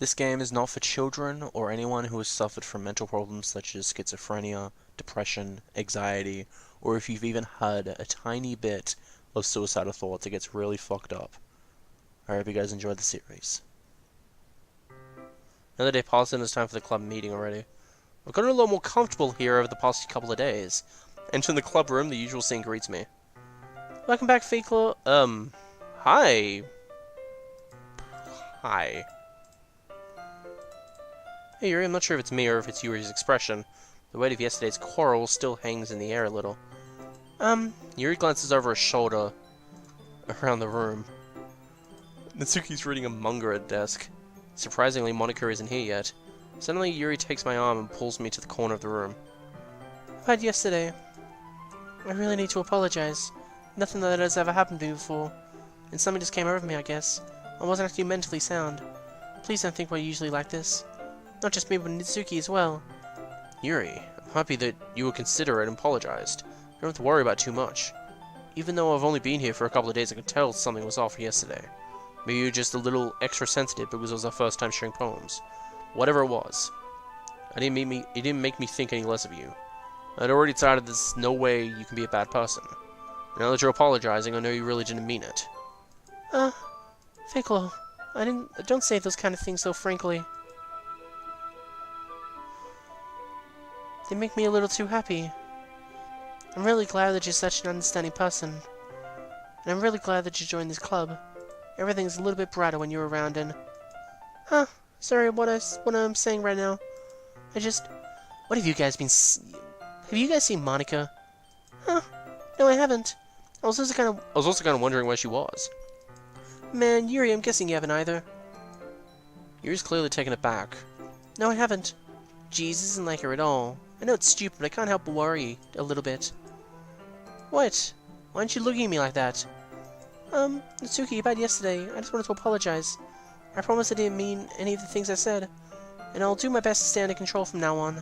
This game is not for children or anyone who has suffered from mental problems such as schizophrenia, depression, anxiety, or if you've even had a tiny bit of suicidal thoughts. It gets really fucked up. I hope you guys enjoyed the series. Another day passed and it's time for the club meeting already. I've gotten a lot more comfortable here over the past couple of days. Entering the club room, the usual scene greets me. Welcome back, Faker. Hi. Hi. Hey, Yuri, I'm not sure if it's me or if it's Yuri's expression. The weight of yesterday's quarrel still hangs in the air a little. Yuri glances over his shoulder around the room. Natsuki's reading a manga at the desk. Surprisingly, Monica isn't here yet. Suddenly, Yuri takes my arm and pulls me to the corner of the room. About yesterday, I really need to apologize. Nothing that has ever happened to me before. And something just came over me, I guess. I wasn't actually mentally sound. Please don't think we're usually like this. Not just me, but Natsuki as well. Yuri, I'm happy that you were considerate and apologized. You don't have to worry about too much. Even though I've only been here for a couple of days, I could tell something was off yesterday. Maybe you were just a little extra sensitive because it was our first time sharing poems. Whatever it was. It didn't make me think any less of you. I'd already decided there's no way you can be a bad person. Now that you're apologizing, I know you really didn't mean it. Fickle, don't say those kind of things so frankly. They make me a little too happy. I'm really glad that you're such an understanding person. And I'm really glad that you joined this club. Everything's a little bit brighter when you're around and... Sorry what I'm saying right now. What have you guys been... Have you guys seen Monica? No, I haven't. I was also kind of wondering where she was. Man, Yuri, I'm guessing you haven't either. Yuri's clearly taken it back. No, I haven't. Jeez, this isn't like her at all. I know it's stupid, but I can't help but worry a little bit. What? Why aren't you looking at me like that? Natsuki, about yesterday, I just wanted to apologize. I promise I didn't mean any of the things I said, and I'll do my best to stay under control from now on.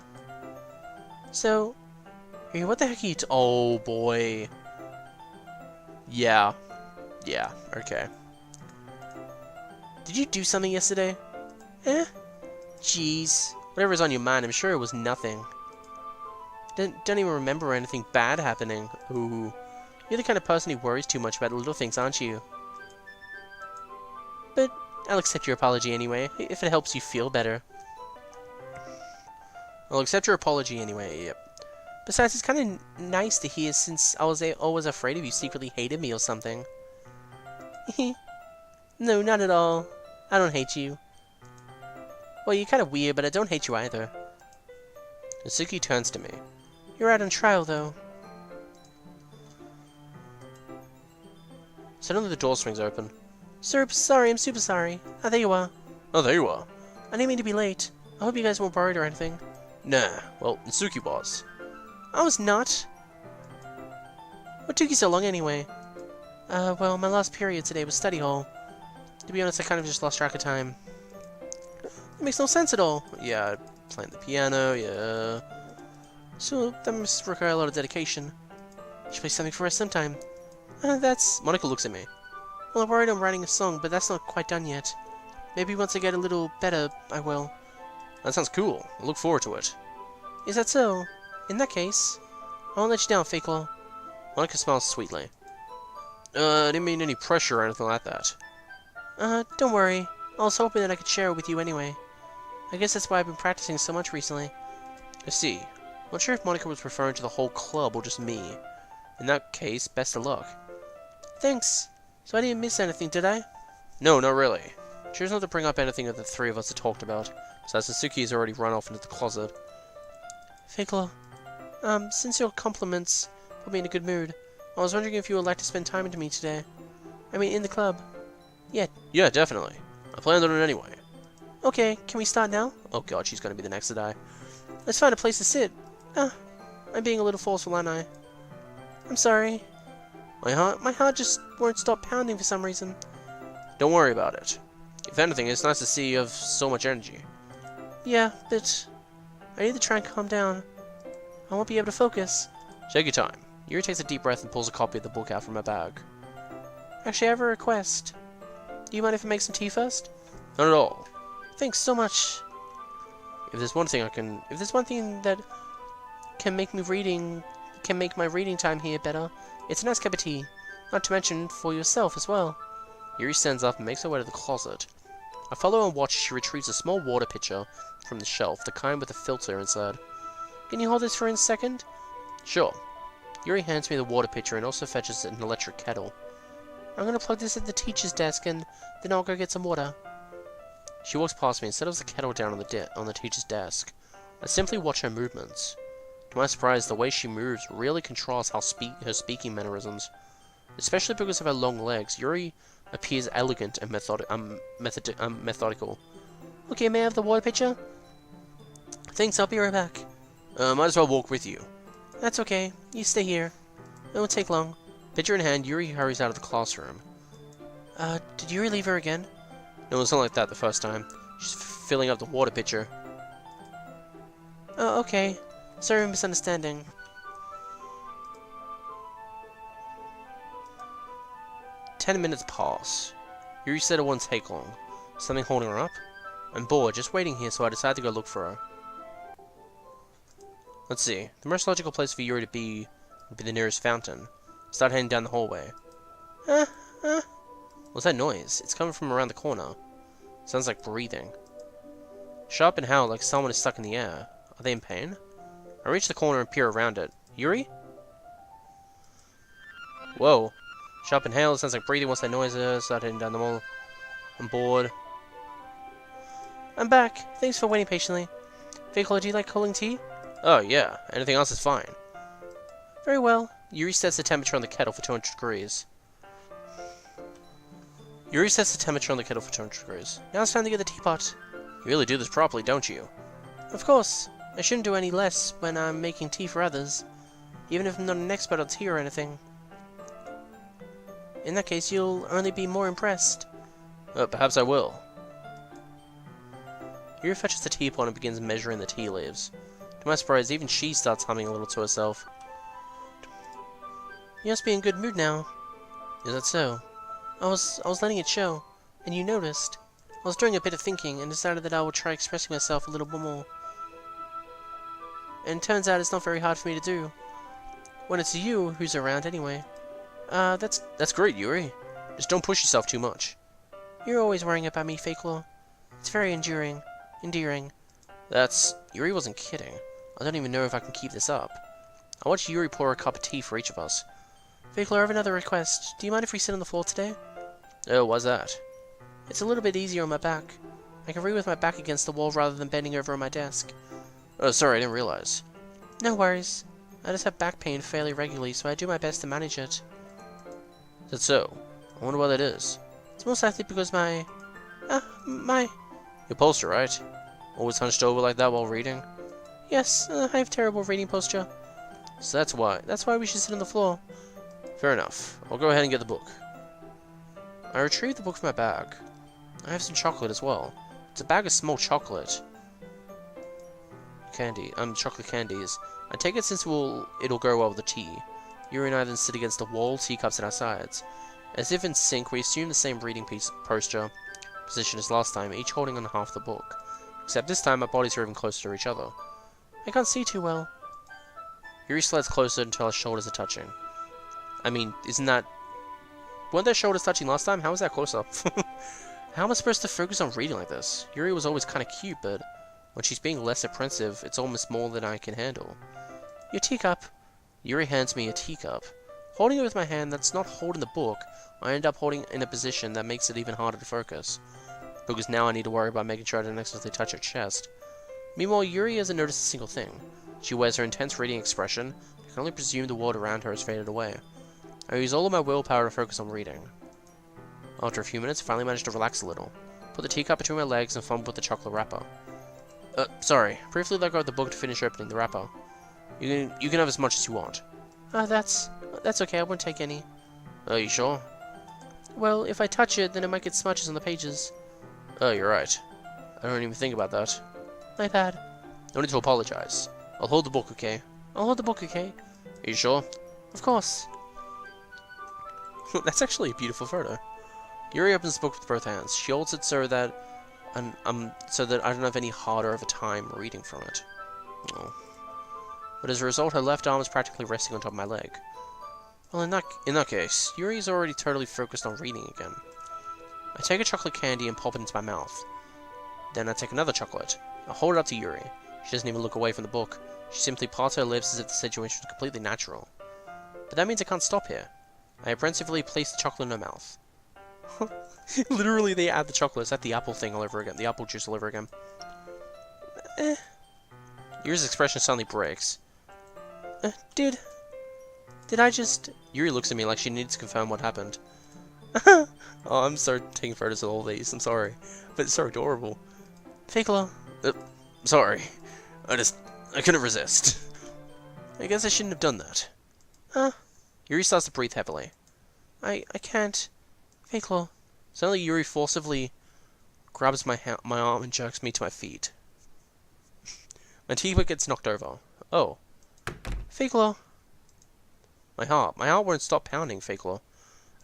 So, Yuri, what the heck are you oh boy. Yeah. Yeah, okay. Did you do something yesterday? Jeez. Whatever's on your mind, I'm sure it was nothing. Don't even remember anything bad happening. Ooh. You're the kind of person who worries too much about little things, aren't you? But I'll accept your apology anyway, if it helps you feel better. I'll accept your apology anyway, yep. Besides, it's kind of nice to hear since I was always afraid of you secretly hated me or something. No, not at all. I don't hate you. Well, you're kind of weird, but I don't hate you either. Natsuki turns to me. You're out on trial, though. Suddenly the door swings open. Sir, sorry, I'm super sorry. Oh, there you are. Oh, there you are. I didn't mean to be late. I hope you guys weren't worried or anything. Nah, well, Natsuki was. I was not. What took you so long anyway? Well, my last period today was study hall. To be honest, I kind of just lost track of time. It makes no sense at all. Yeah, playing the piano, yeah. So, that must require a lot of dedication. You should play something for us sometime. Monica looks at me. Well, I'm worried I'm writing a song, but that's not quite done yet. Maybe once I get a little better, I will. That sounds cool. I look forward to it. Is that so? In that case, I won't let you down, Faker. Monica smiles sweetly. I didn't mean any pressure or anything like that. Don't worry. I was hoping that I could share it with you anyway. I guess that's why I've been practicing so much recently. I see. I'm not sure if Monica was referring to the whole club or just me. In that case, best of luck. Thanks. So I didn't miss anything, did I? No, not really. Choose not to bring up anything that the three of us had talked about, so Natsuki has already run off into the closet. Faker, since your compliments put me in a good mood, I was wondering if you would like to spend time with me today. I mean, in the club. Yeah, definitely. I planned on it anyway. Okay, can we start now? Oh god, she's gonna be the next to die. Let's find a place to sit. I'm being a little forceful, aren't I? I'm sorry. My heart just won't stop pounding for some reason. Don't worry about it. If anything, it's nice to see you have so much energy. Yeah, but I need to try and calm down. I won't be able to focus. Take your time. Yuri takes a deep breath and pulls a copy of the book out from her bag. Actually, I have a request. Do you mind if I make some tea first? Not at all. Thanks so much. If there's one thing that can make my reading time here better, it's a nice cup of tea. Not to mention for yourself as well. Yuri stands up and makes her way to the closet. I follow and watch as she retrieves a small water pitcher from the shelf, the kind with a filter inside. Can you hold this for a second? Sure. Yuri hands me the water pitcher and also fetches an electric kettle. I'm gonna plug this at the teacher's desk and then I'll go get some water. She walks past me and settles the kettle down on the teacher's desk. I simply watch her movements. To my surprise, the way she moves really contrasts her speaking mannerisms. Especially because of her long legs, Yuri appears elegant and methodical. Okay, may I have the water pitcher? Thanks, I'll be right back. Might as well walk with you. That's okay. You stay here. It won't take long. Pitcher in hand, Yuri hurries out of the classroom. Did Yuri leave her again? No, it's not like that the first time. She's filling up the water pitcher. Oh, okay. Sorry for misunderstanding. 10 minutes pass. Yuri said it won't take long. Something holding her up? I'm bored, just waiting here, so I decide to go look for her. Let's see. The most logical place for Yuri to be would be the nearest fountain. Start heading down the hallway. What's that noise? It's coming from around the corner. Sounds like breathing. Sharp and howl like someone is stuck in the air. Are they in pain? I reach the corner and peer around it. Yuri? Whoa. Sharp and hail, sounds like breathing. What's that noise? Start heading down the mall. I'm bored. I'm back. Thanks for waiting patiently. Vehicle, do you like cooling tea? Oh, yeah. Anything else is fine. Very well. Yuri sets the temperature on the kettle for 200 degrees. Now it's time to get the teapot. You really do this properly, don't you? Of course. I shouldn't do any less when I'm making tea for others. Even if I'm not an expert on tea or anything. In that case, you'll only be more impressed. Perhaps I will. Yuri fetches the teapot and begins measuring the tea leaves. To my surprise, even she starts humming a little to herself. You must be in good mood now. Is that so? I was letting it show, and you noticed. I was doing a bit of thinking and decided that I would try expressing myself a little bit more. And it turns out it's not very hard for me to do. When it's you who's around anyway. That's great, Yuri. Just don't push yourself too much. You're always worrying about me, Fake-Law. It's very endearing. Yuri wasn't kidding. I don't even know if I can keep this up. I watched Yuri pour a cup of tea for each of us. Fake-Law, I have another request. Do you mind if we sit on the floor today? Oh, why's that? It's a little bit easier on my back. I can read with my back against the wall rather than bending over on my desk. Oh, sorry, I didn't realize. No worries. I just have back pain fairly regularly, so I do my best to manage it. Is that so? I wonder why that is. It's most likely because my... Your posture, right? Always hunched over like that while reading? Yes, I have terrible reading posture. So that's why. That's why we should sit on the floor. Fair enough. I'll go ahead and get the book. I retrieve the book from my bag. I have some chocolate as well. It's a bag of small chocolate. Chocolate candies. I take it since it'll go well with the tea. Yuri and I then sit against the wall, teacups at our sides. As if in sync, we assume the same reading posture position as last time, each holding on half the book. Except this time, our bodies are even closer to each other. I can't see too well. Yuri slides closer until our shoulders are touching. I mean, weren't their shoulders touching last time? How was that closer? How am I supposed to focus on reading like this? Yuri was always kind of cute, but when she's being less apprehensive, it's almost more than I can handle. Your teacup. Yuri hands me a teacup. Holding it with my hand that's not holding the book, I end up holding it in a position that makes it even harder to focus. Because now I need to worry about making sure I don't accidentally touch her chest. Meanwhile, Yuri hasn't noticed a single thing. She wears her intense reading expression. I can only presume the world around her has faded away. I use all of my willpower to focus on reading. After a few minutes, I finally managed to relax a little. Put the teacup between my legs and fumbled with the chocolate wrapper. Sorry. Briefly let go of the book to finish opening the wrapper. You can have as much as you want. That's okay. I won't take any. Are you sure? Well, if I touch it, then it might get smudges on the pages. Oh, you're right. I don't even think about that. My bad. No need to apologize. I'll hold the book, okay? I'll hold the book, okay? Are you sure? Of course. That's actually a beautiful photo. Yuri opens the book with both hands. She holds it so that and so that I don't have any harder of a time reading from it. Oh. But as a result, her left arm is practically resting on top of my leg. Well, in that case, Yuri is already totally focused on reading again. I take a chocolate candy and pop it into my mouth. Then I take another chocolate. I hold it up to Yuri. She doesn't even look away from the book. She simply parts her lips as if the situation was completely natural. But that means I can't stop here. I apprehensively place the chocolate in her mouth. Literally, they add the chocolate. It's like the apple thing all over again. The apple juice all over again. Yuri's expression suddenly breaks. Did I just... Yuri looks at me like she needs to confirm what happened. Oh, I'm sorry taking photos of all these. I'm sorry. But it's so adorable. Piccolo. Sorry. I couldn't resist. I guess I shouldn't have done that. Yuri starts to breathe heavily. I can't. Piccolo. Suddenly Yuri forcibly grabs my arm and jerks me to my feet. My teacup gets knocked over. Oh. Piccolo. My heart won't stop pounding, Piccolo.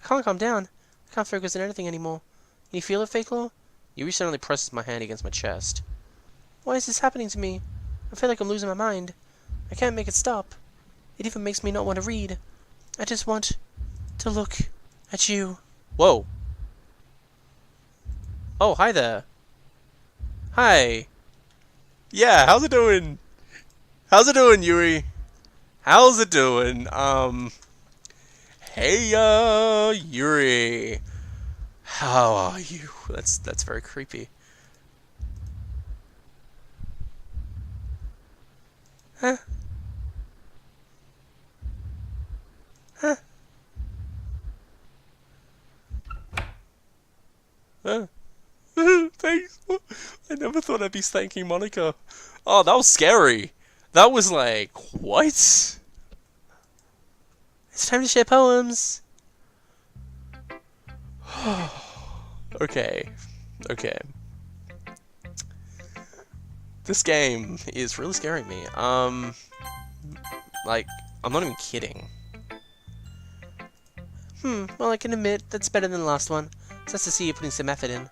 I can't calm down. I can't focus on anything anymore. Can you feel it, Piccolo? Yuri suddenly presses my hand against my chest. Why is this happening to me? I feel like I'm losing my mind. I can't make it stop. It even makes me not want to read. I just want to look at you. Whoa. Oh, hi there. Hi. Yeah, how's it doing? How's it doing, Yuri? How's it doing? Hey, Yuri. How are you? That's very creepy. Huh? Huh? Huh? Thanks. I never thought I'd be thanking Monica. Oh, that was scary. That was like, what? It's time to share poems. Okay. This game is really scaring me. Like, I'm not even kidding. Well, I can admit, that's better than the last one. It's nice to see you putting some effort in.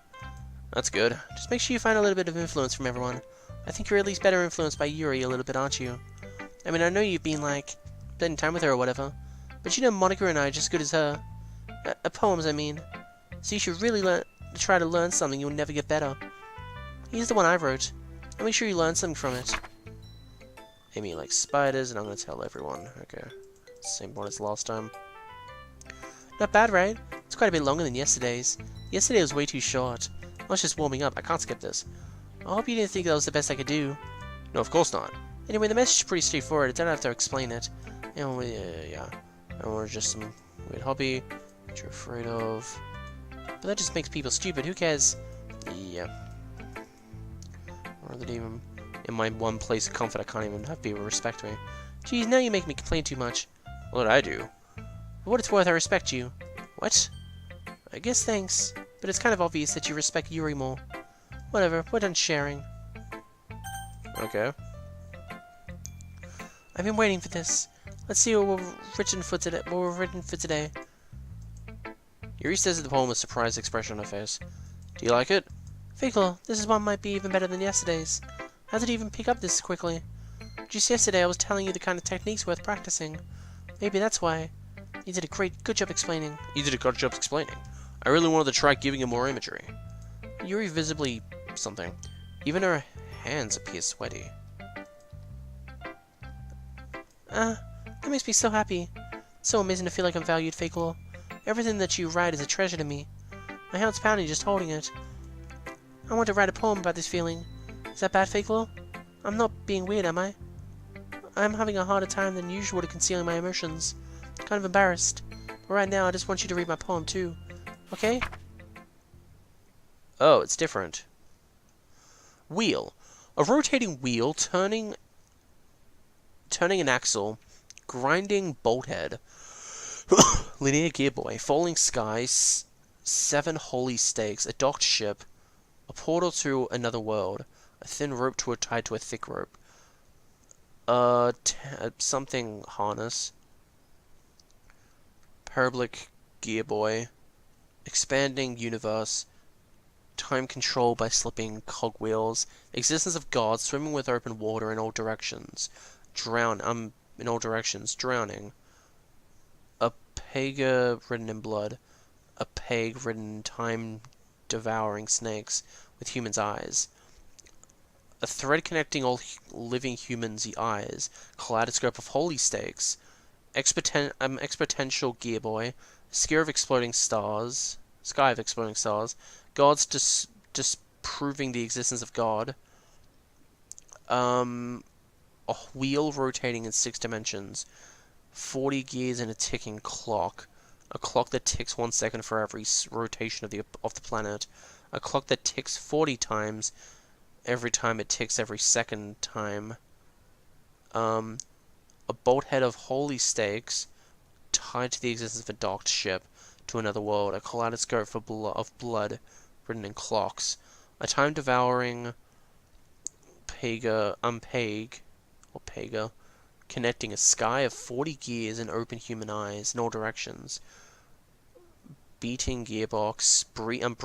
That's good. Just make sure you find a little bit of influence from everyone. I think you're at least better influenced by Yuri a little bit, aren't you? I mean, I know you've been, like, spending time with her or whatever, but you know Monica and I are just as good as her. Poems, I mean. So you should really try to learn something, you'll never get better. Here's the one I wrote. I'll make sure you learn something from it. Amy likes spiders, and I'm gonna tell everyone. Okay. Same one as last time. Not bad, right? It's quite a bit longer than yesterday's. Yesterday was way too short. I was just warming up. I can't skip this. I hope you didn't think that was the best I could do. No, of course not. Anyway, the message is pretty straightforward. I don't have to explain it. You know, yeah. I want just some weird hobby that you're afraid of. But that just makes people stupid. Who cares? Yeah. Or that even in my one place of comfort, I can't even have people respect me. Geez, now you make me complain too much. What did I do? For what it's worth, I respect you. What? I guess thanks. But it's kind of obvious that you respect Yuri more. Whatever, we're done sharing. Okay. I've been waiting for this. Let's see what we're written for today. Yuri stares at the poem with a surprised expression on her face. Do you like it? Fickle, this one might be even better than yesterday's. How did you even pick up this quickly? Just yesterday I was telling you the kind of techniques worth practicing. Maybe that's why. You did a good job explaining. You did a good job explaining. I really wanted to try giving him more imagery. Yuri visibly something. Even her hands appear sweaty. That makes me so happy. It's so amazing to feel like I'm valued, Fakelor. Everything that you write is a treasure to me. My heart's pounding just holding it. I want to write a poem about this feeling. Is that bad, Fakelor? I'm not being weird, am I? I'm having a harder time than usual to concealing my emotions. Kind of embarrassed. But right now, I just want you to read my poem, too. Okay? Oh, it's different. Wheel. A rotating wheel turning an axle, grinding bolt head, linear gearboy, falling skies, 7 holy stakes, a docked ship, a portal to another world, a thin rope tied to a thick rope, something harness, parabolic gearboy, expanding universe, Time control by slipping cogwheels. Existence of gods. Swimming with open water in all directions. In all directions. Drowning. A pega written in blood. A peg written in time-devouring snakes with humans' eyes. A thread connecting all living humans' eyes. Kaleidoscope of holy stakes. Exponential gearboy. Sky of exploding stars. Gods disproving the existence of God. A wheel rotating in 6 dimensions. 40 gears in a ticking clock. A clock that ticks 1 second for every rotation of the planet. A clock that ticks 40 times every time it ticks every second time. A bolt head of holy stakes tied to the existence of a docked ship to another world. A kaleidoscope of blood written in clocks. A time-devouring pega connecting a sky of 40 gears and open human eyes in all directions. Breathing gearbox, breathing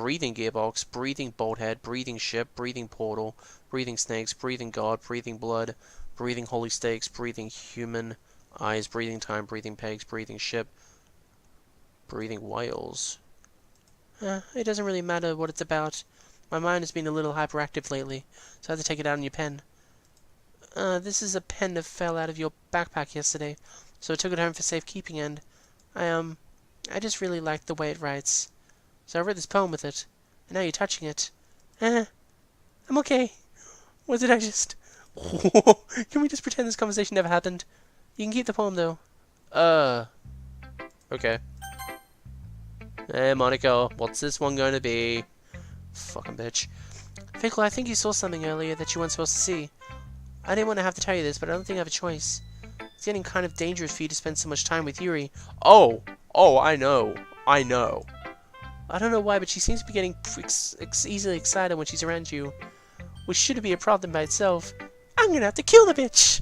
bolthead, breathing ship, breathing portal, breathing snakes, breathing god, breathing blood, breathing holy stakes, breathing human eyes, breathing time, breathing pegs, breathing ship, breathing whales. It doesn't really matter what it's about. My mind has been a little hyperactive lately, so I had to take it out on your pen. This is a pen that fell out of your backpack yesterday, so I took it home for safekeeping, and I just really liked the way it writes. So I wrote this poem with it, and now you're touching it. I'm okay. What did I just... Can we just pretend this conversation never happened? You can keep the poem, though. Okay. Hey, Monica, what's this one going to be? Fucking bitch. Fickle, I think you saw something earlier that you weren't supposed to see. I didn't want to have to tell you this, but I don't think I have a choice. It's getting kind of dangerous for you to spend so much time with Yuri. Oh, I know. I don't know why, but she seems to be getting easily excited when she's around you, which shouldn't be a problem by itself. I'm gonna have to kill the bitch!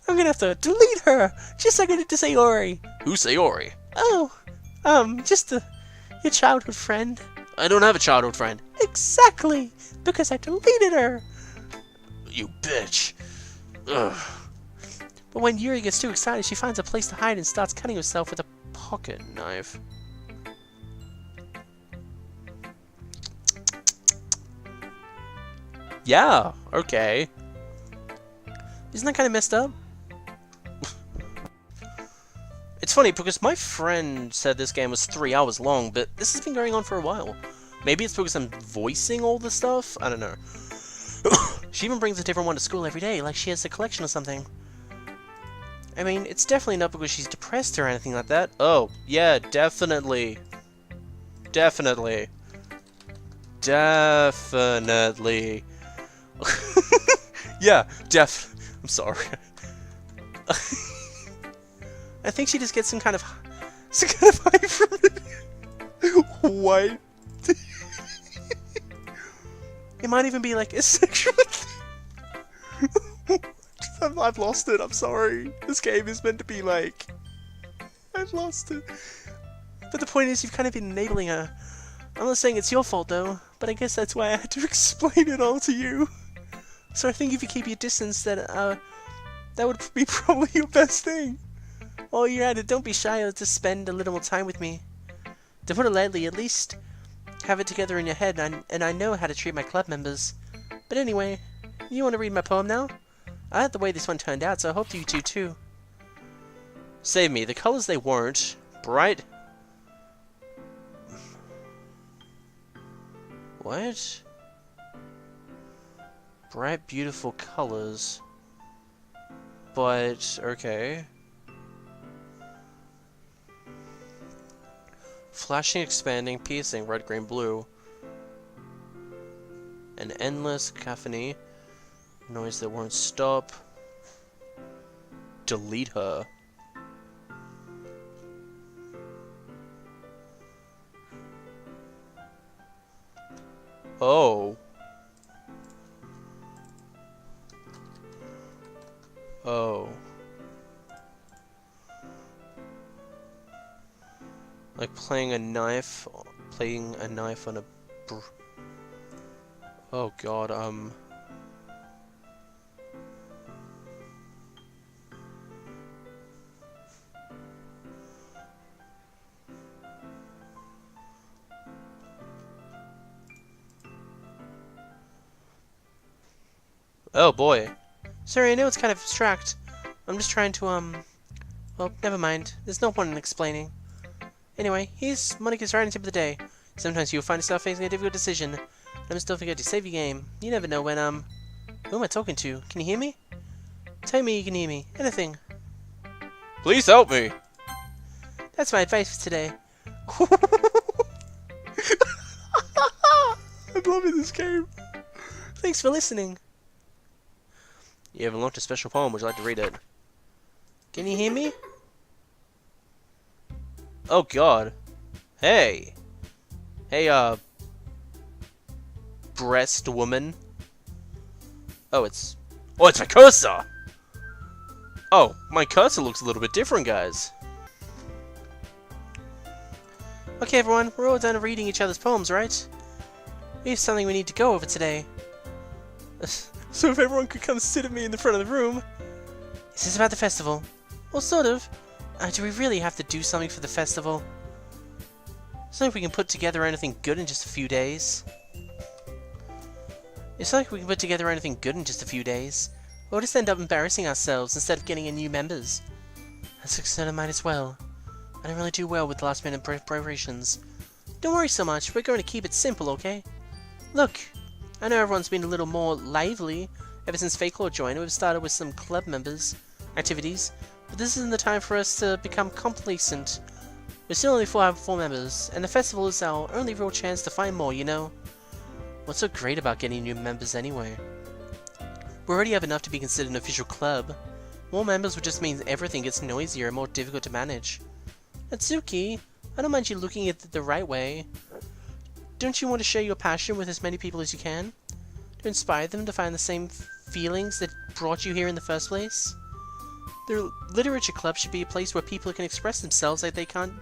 I'm gonna have to delete her, just like I did to Sayori. Who's Sayori? Oh, just your childhood friend. I don't have a childhood friend. Exactly, because I deleted her. You bitch. Ugh. But when Yuri gets too excited, she finds a place to hide and starts cutting herself with a pocket knife. Yeah, okay. Isn't that kind of messed up? It's funny, because my friend said this game was 3 hours long, but this has been going on for a while. Maybe it's because I'm voicing all the stuff? I don't know. She even brings a different one to school every day, like she has a collection or something. I mean, it's definitely not because she's depressed or anything like that. Oh, yeah, definitely. Definitely. Definitely. Yeah, I'm sorry. I think she just gets some kind of high from it. What? It might even be like a sexual thing. I've lost it, I'm sorry. This game is meant to be like... I've lost it. But the point is, you've kind of been enabling her. I'm not saying it's your fault though, but I guess that's why I had to explain it all to you. So I think if you keep your distance, that would be probably your best thing. While you're at it, don't be shy to spend a little more time with me. To put it lightly, at least have it together in your head, and I know how to treat my club members. But anyway, you want to read my poem now? I like the way this one turned out, so I hope you do too. Save me, the colors they weren't bright. What? Bright, beautiful colors. But, okay. Flashing, expanding, piercing, red, green, blue. An endless cacophony. Noise that won't stop. Delete her. Oh. Oh. Like playing a knife on a Oh god, oh boy. Sorry, I know it's kind of abstract. I'm just trying to, well, never mind. There's no point in explaining. Anyway, here's Monica's writing tip of the day. Sometimes you'll find yourself facing a difficult decision. I'm still forget to save your game. You never know when, who am I talking to? Can you hear me? Tell me you can hear me. Anything. Please help me. That's my advice for today. I'm loving this game. Thanks for listening. You haven't learned a special poem. Would you like to read it? Can you hear me? Oh god. Hey. Hey, breast woman. Oh, it's my cursor! Oh, my cursor looks a little bit different, guys. Okay, everyone, we're all done reading each other's poems, right? We have something we need to go over today. So if everyone could come sit at me in the front of the room. This is about the festival. Well, sort of. Do we really have to do something for the festival? It's not like we can put together anything good in just a few days. We'll just end up embarrassing ourselves instead of getting in new members. That's extent of mine as well. I didn't really do well with last minute preparations. Don't worry so much, we're going to keep it simple, okay? Look, I know everyone's been a little more lively ever since Fakelore joined. We've started with some club members activities, but this isn't the time for us to become complacent. We're still only four members, and the festival is our only real chance to find more, you know? What's so great about getting new members anyway? We already have enough to be considered an official club. More members would just mean everything gets noisier and more difficult to manage. Natsuki, I don't mind you looking at it the right way. Don't you want to share your passion with as many people as you can? To inspire them to find the same feelings that brought you here in the first place? The literature club should be a place where people can express themselves like they can't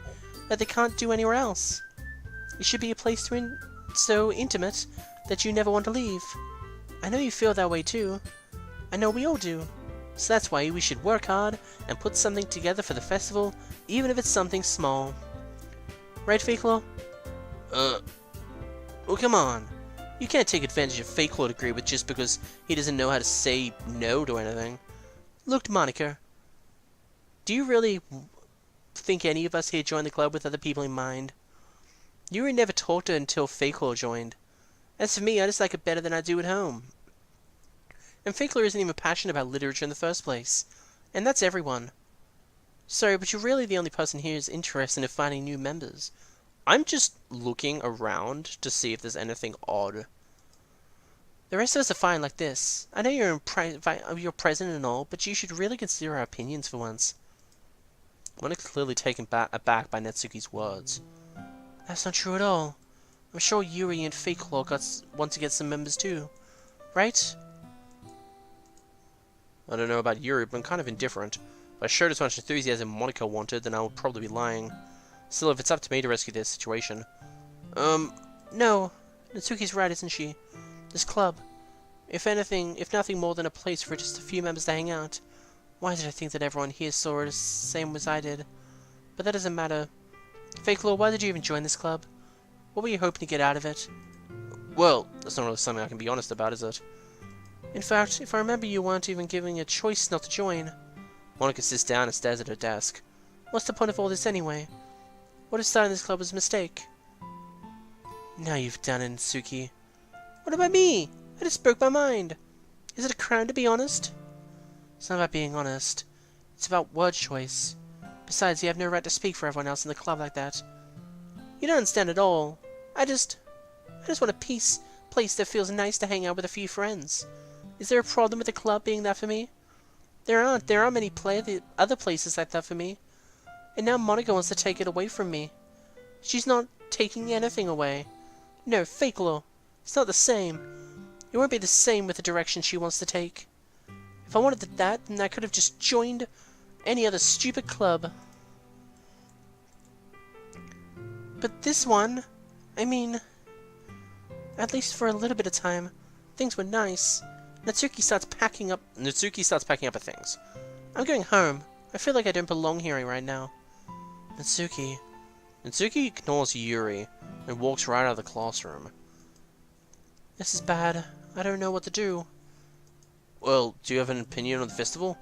do anywhere else. It should be a place so intimate that you never want to leave. I know you feel that way too. I know we all do. So that's why we should work hard and put something together for the festival, even if it's something small. Right, Fakelore? Well, come on. You can't take advantage of Fakelore to agree with just because he doesn't know how to say no to anything. Look, Monica. Do you really think any of us here joined the club with other people in mind? Yuri never talked to her until Fakelore joined. As for me, I just like it better than I do at home. And Fakelore isn't even passionate about literature in the first place. And that's everyone. Sorry, but you're really the only person here who's interested in finding new members. I'm just looking around to see if there's anything odd. The rest of us are fine like this. I know you're president and all, but you should really consider our opinions for once. Monica's clearly taken aback by Natsuki's words. That's not true at all. I'm sure Yuri and Fakelore want to get some members too. Right? I don't know about Yuri, but I'm kind of indifferent. If I showed as much enthusiasm Monica wanted, then I would probably be lying. Still, if it's up to me to rescue this situation... No. Natsuki's right, isn't she? This club. If nothing more than a place for just a few members to hang out. Why did I think that everyone here saw it the same as I did? But that doesn't matter. Fakelore, why did you even join this club? What were you hoping to get out of it? Well, that's not really something I can be honest about, is it? In fact, if I remember, you weren't even giving a choice not to join. Monica sits down and stares at her desk. What's the point of all this anyway? What if starting this club was a mistake? Now you've done it, Natsuki. What about me? I just spoke my mind. Is it a crime to be honest? It's not about being honest. It's about word choice. Besides, you have no right to speak for everyone else in the club like that. You don't understand at all. I just want a place that feels nice to hang out with a few friends. Is there a problem with the club being that for me? There aren't. There are many other places like that for me. And now Monica wants to take it away from me. She's not taking anything away. No, Fakelore. It's not the same. It won't be the same with the direction she wants to take. If I wanted that, then I could have just joined any other stupid club. But this one, I mean, at least for a little bit of time, Things were nice. Natsuki starts packing up her things. I'm going home. I feel like I don't belong here right now. Natsuki ignores Yuri and walks right out of the classroom. This is bad. I don't know what to do. Well, do you have an opinion on the festival?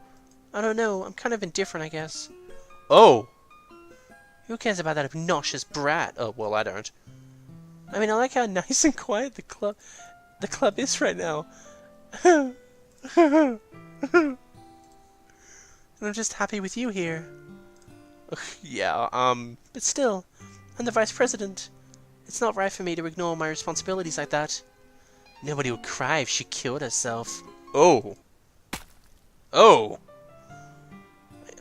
I don't know. I'm kind of indifferent, I guess. Oh! Who cares about that obnoxious brat? Oh, well, I don't. I mean, I like how nice and quiet the club is right now. And I'm just happy with you here. Yeah, but still, I'm the vice president. It's not right for me to ignore my responsibilities like that. Nobody would cry if she killed herself. Oh. Oh.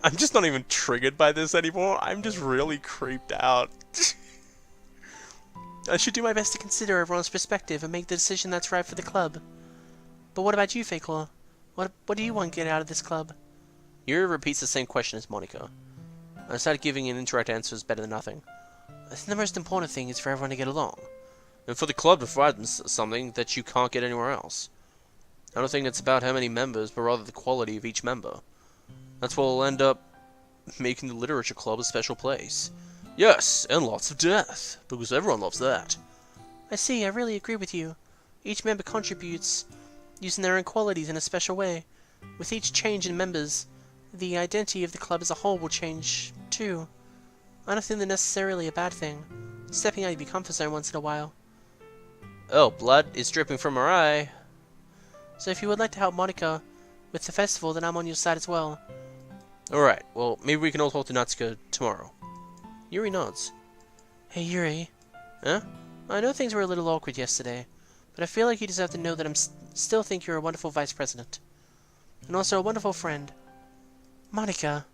I'm just not even triggered by this anymore. I'm just really creeped out. I should do my best to consider everyone's perspective and make the decision that's right for the club. But what about you, Fakelaw? What do you want to get out of this club? Yuri repeats the same question as Monika. I decided giving an indirect answer is better than nothing. I think the most important thing is for everyone to get along. And for the club to provide something that you can't get anywhere else. I don't think it's about how many members, but rather the quality of each member. That's what will end up making the literature club a special place. Yes, and lots of death, because everyone loves that. I see, I really agree with you. Each member contributes, using their own qualities in a special way. With each change in members, the identity of the club as a whole will change, too. I don't think they're necessarily a bad thing. Stepping out of your comfort zone once in a while. Oh, blood is dripping from her eye. So if you would like to help Monika with the festival, then I'm on your side as well. Alright, well, maybe we can all talk to Natsuka tomorrow. Yuri nods. Hey, Yuri. Huh? I know things were a little awkward yesterday, but I feel like you deserve to know that I still think you're a wonderful vice president. And also a wonderful friend. Monika,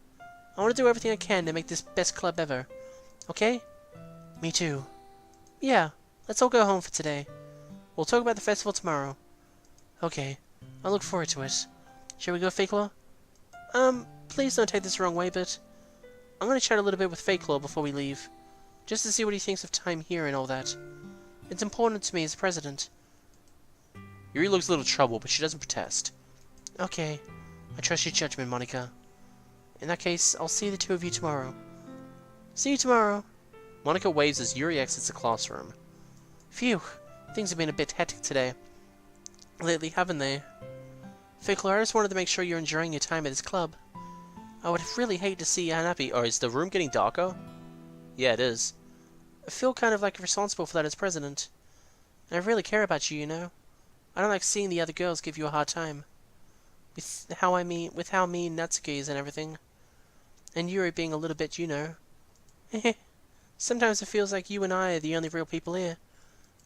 I want to do everything I can to make this best club ever. Okay? Me too. Yeah, let's all go home for today. We'll talk about the festival tomorrow. Okay, I look forward to it. Shall we go, Fakelaw? Please don't take this the wrong way, but I'm going to chat a little bit with Fakelaw before we leave, just to see what he thinks of time here and all that. It's important to me as president. Yuri looks a little troubled, but she doesn't protest. Okay, I trust your judgment, Monika. In that case, I'll see the two of you tomorrow. See you tomorrow. Monika waves as Yuri exits the classroom. Phew, things have been a bit hectic today. Lately, haven't they? Fakelaw, I just wanted to make sure you're enjoying your time at this club. I would really hate to see you unhappy. Or is the room getting darker? Yeah, it is. I feel kind of like responsible for that as president. And I really care about you, you know. I don't like seeing the other girls give you a hard time. With how mean Natsuki is and everything. And Yuri being a little bit, you know. Sometimes it feels like you and I are the only real people here.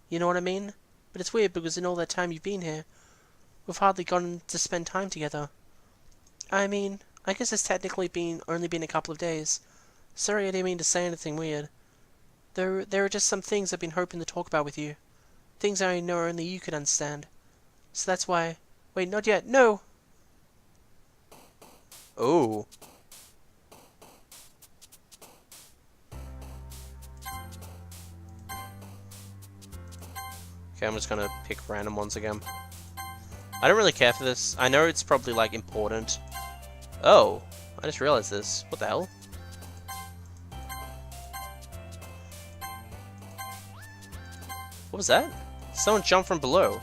You know what I mean? But it's weird because in all that time you've been here, we've hardly gotten to spend time together. I mean, I guess it's technically only been a couple of days. Sorry I didn't mean to say anything weird. There are just some things I've been hoping to talk about with you. Things I know only you could understand. So that's why... Wait, not yet. No! Oh. Okay, I'm just gonna pick random ones again. I don't really care for this. I know it's probably, like, important. Oh, I just realized this. What the hell? What was that? Someone jumped from below.